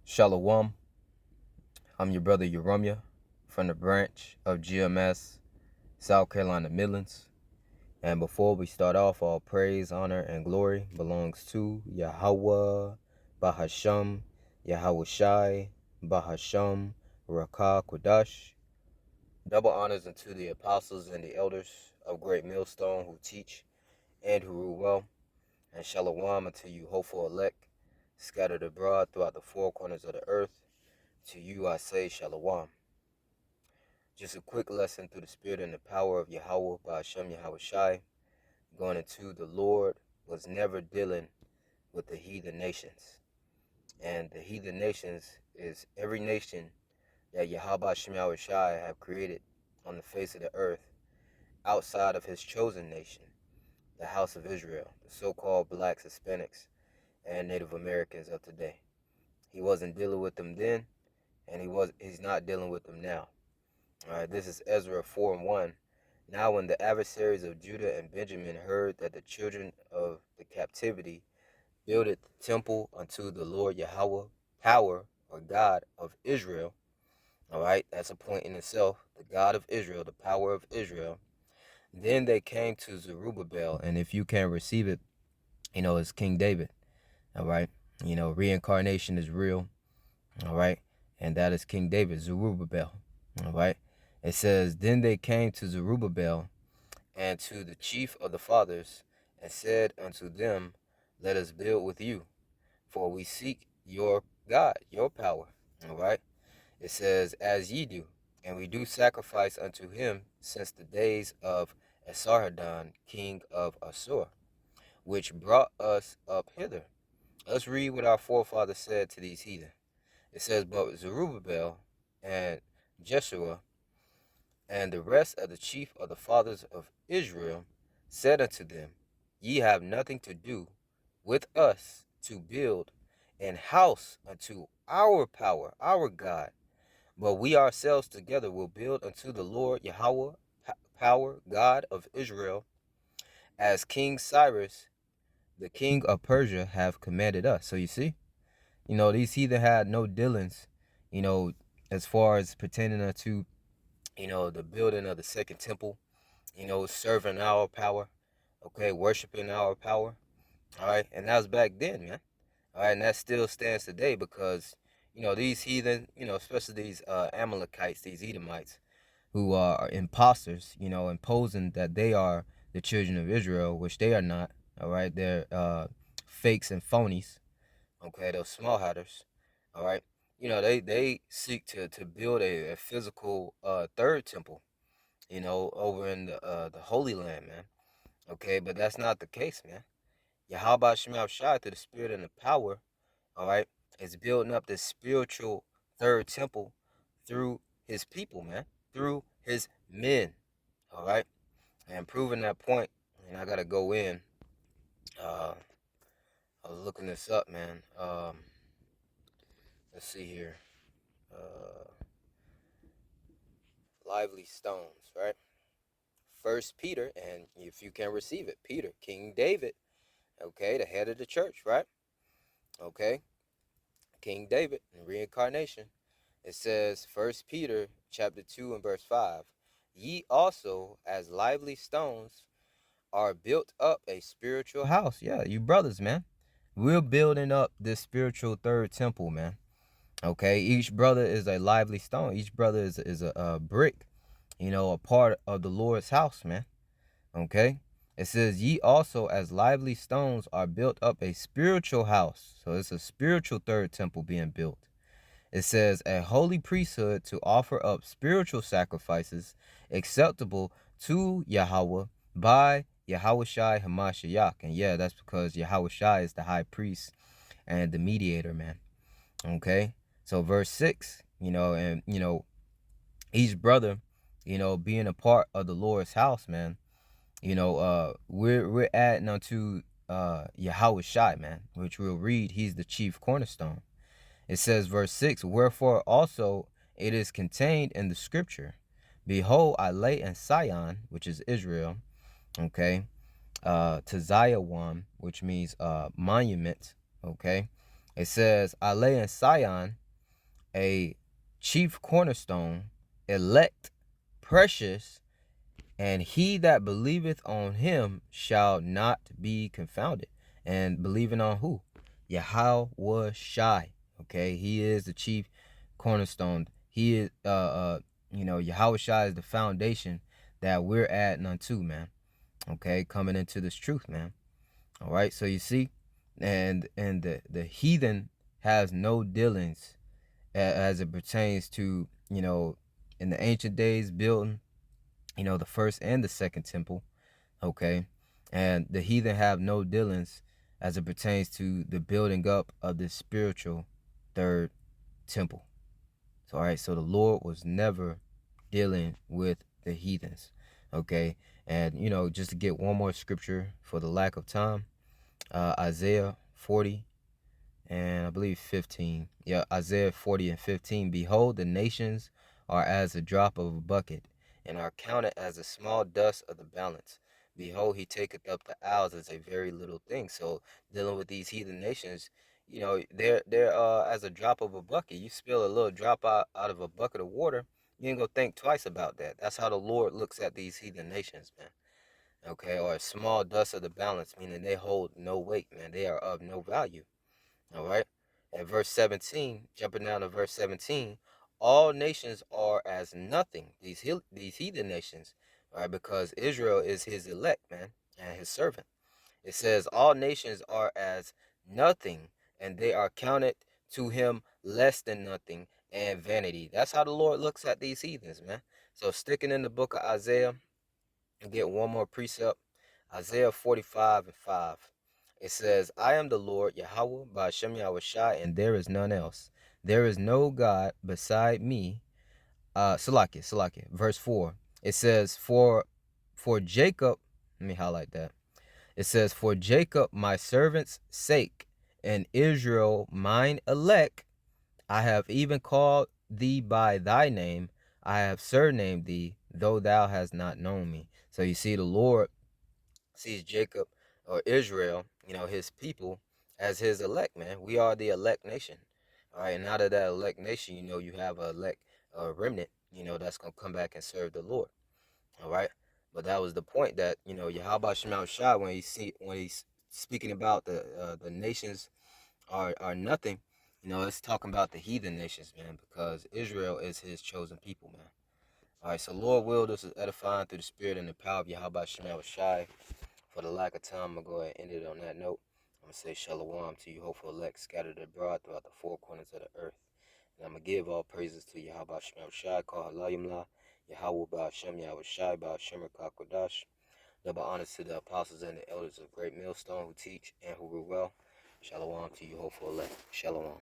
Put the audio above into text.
Shalawam, I'm your brother Yahawah from the branch of GMS, South Carolina Midlands. And before we start off, all praise, honor, and glory belongs to Yahawah, Bahasham, Yahawashi, Bahasham, Rawchaa, Qadash. Double honors unto the apostles and the elders of Great Millstone who teach and who rule well. And Shalawam unto you, hopeful elect, scattered abroad throughout the four corners of the earth. To you I say Shalawam. Just a quick lesson through the spirit and the power of Yahawah, Bahasham, Yahawashi. Going into the Lord was never dealing with the heathen nations. And the heathen nations is every nation that Yahawashi have created on the face of the earth outside of his chosen nation, the house of Israel, the so-called blacks, Hispanics, and Native Americans of today. He wasn't dealing with them then, and he's not dealing with them now. All right, this is Ezra 4:1. Now when the adversaries of Judah and Benjamin heard that the children of the captivity builded the temple unto the Lord Yahawah, power or God of Israel, all right, that's a point in itself, the God of Israel, the power of Israel, then they came to Zerubbabel, and if you can receive it, it's King David, all right, reincarnation is real, all right, and that is King David, Zerubbabel, all right. It says, then they came to Zerubbabel and to the chief of the fathers, and said unto them, let us build with you, for we seek your God, your power. All right. It says, as ye do, and we do sacrifice unto him since the days of Esarhaddon, king of Assur, which brought us up hither. Let's read what our forefathers said to these heathen. It says, but Zerubbabel and Jeshua and the rest of the chief of the fathers of Israel said unto them, ye have nothing to do with us to build an house unto our power, our God, but we ourselves together will build unto the Lord Yahawah, power, God of Israel, as King Cyrus, the king of Persia, have commanded us. So you see, these heathen had no dealings, as far as pertaining unto, the building of the second temple, serving our power, okay, worshiping our power, all right, and that was back then, man, all right, and that still stands today because, these heathen, especially these Amalekites, these Edomites, who are imposters, imposing that they are the children of Israel, which they are not, all right, they're fakes and phonies, okay, those small hatters, all right, they seek to build a physical third temple, over in the Holy Land, man. Okay, but that's not the case, man. Yahawah Shemel Shai, through the spirit and the power, all right, is building up this spiritual third temple through his people, man, through his men, all right, and proving that point. And I gotta go in. I was looking this up, man. Let's see here. Uh, Lively stones, right? First Peter, and if you can receive it, Peter, King David, okay, the head of the church, right? Okay, King David in reincarnation. It says, First Peter chapter 2 and verse 5, ye also, as lively stones, are built up a spiritual house. Yeah, you brothers, man. We're building up this spiritual third temple, man. Okay, each brother is a lively stone. Each brother is a brick, a part of the Lord's house, man. Okay, it says, ye also as lively stones are built up a spiritual house. So it's a spiritual third temple being built. It says, a holy priesthood to offer up spiritual sacrifices acceptable to Yahawah by Yahawashi Hamashiach. And yeah, that's because Yahawashi is the high priest and the mediator, man. Okay, so verse 6, and each brother, being a part of the Lord's house, man, we're adding unto Yahawashi, man, which we'll read. He's the chief cornerstone. It says, verse 6, wherefore also it is contained in the scripture, behold, I lay in Sion, which is Israel, okay, to Zion, which means monument, okay, It says, I lay in Sion a chief cornerstone, elect, precious, and he that believeth on him shall not be confounded. And believing on who? Yahawashi. Okay, he is the chief cornerstone. He is Yahawashi is the foundation that we're adding unto, man. Okay, coming into this truth, man. All right, so you see, and the heathen has no dealings as it pertains to, in the ancient days building, the first and the second temple. Okay, and the heathen have no dealings as it pertains to the building up of the spiritual third temple. So, all right, so the Lord was never dealing with the heathens. Okay, and just to get one more scripture for the lack of time, Isaiah 40 and I believe 15. Yeah, Isaiah 40 and 15. Behold, the nations are as a drop of a bucket, and are counted as a small dust of the balance. Behold, he taketh up the isles as a very little thing. So dealing with these heathen nations, they're as a drop of a bucket. You spill a little drop out of a bucket of water, you ain't gonna think twice about that. That's how the Lord looks at these heathen nations, man. Okay, or a small dust of the balance, meaning they hold no weight, man. They are of no value. All right. And verse 17, jumping down to verse 17, all nations are as nothing, these heathen nations, all right, because Israel is his elect, man, and his servant. It says, all nations are as nothing, and they are counted to him less than nothing and vanity. That's how the Lord looks at these heathens, man. So sticking in the book of Isaiah, and get one more precept. Isaiah 45 and 5. It says, I am the Lord, Yahawah, Bahasham Yahawashi, and there is none else. There is no God beside me. Salakia. Verse 4. It says, for Jacob, let me highlight that. It says, for Jacob, my servant's sake, and Israel, mine elect, I have even called thee by thy name. I have surnamed thee, though thou hast not known me. So you see, the Lord sees Jacob or Israel, his people, as his elect, man. We are the elect nation. All right, and out of that elect nation, you have a elect remnant, that's going to come back and serve the Lord. All right. But that was the point that, Yahweh Shemel Shah, when he's speaking about the nations are nothing, it's talking about the heathen nations, man, because Israel is his chosen people, man. All right, so Lord will, this is edifying through the spirit and the power of Yahweh Shemel Shai. For the lack of time, I'm going to go ahead and end it on that note. I'm going to say Shalawam to you, hopeful elect scattered abroad throughout the four corners of the earth. And I'm going to give all praises to Yahweh Shemel Shai, called Halalyam, Yahawah Bahasham, Yahawashi, Bahasham, Qadash. Double honors to the apostles and the elders of Great Millstone who teach and who rule well. Shalom to you, hopeful elect. Shalom.